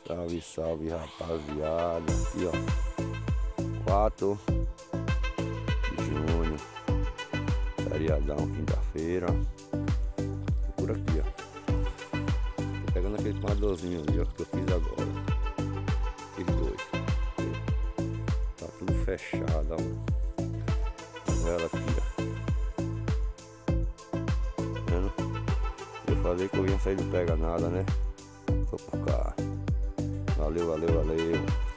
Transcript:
Salve, salve, rapaziada. Aqui, ó. 4 de junho. Feriadão, quinta-feira. Por aqui, ó. Tô pegando aquele tomadorzinho ali, ó, que eu fiz agora. Fiz 2. Tá tudo fechado, ó. Olha ela aqui, ó. Tá vendo? Eu falei que eu ia sair do pega nada, né? Tô por cá. Valeu, valeu, valeu.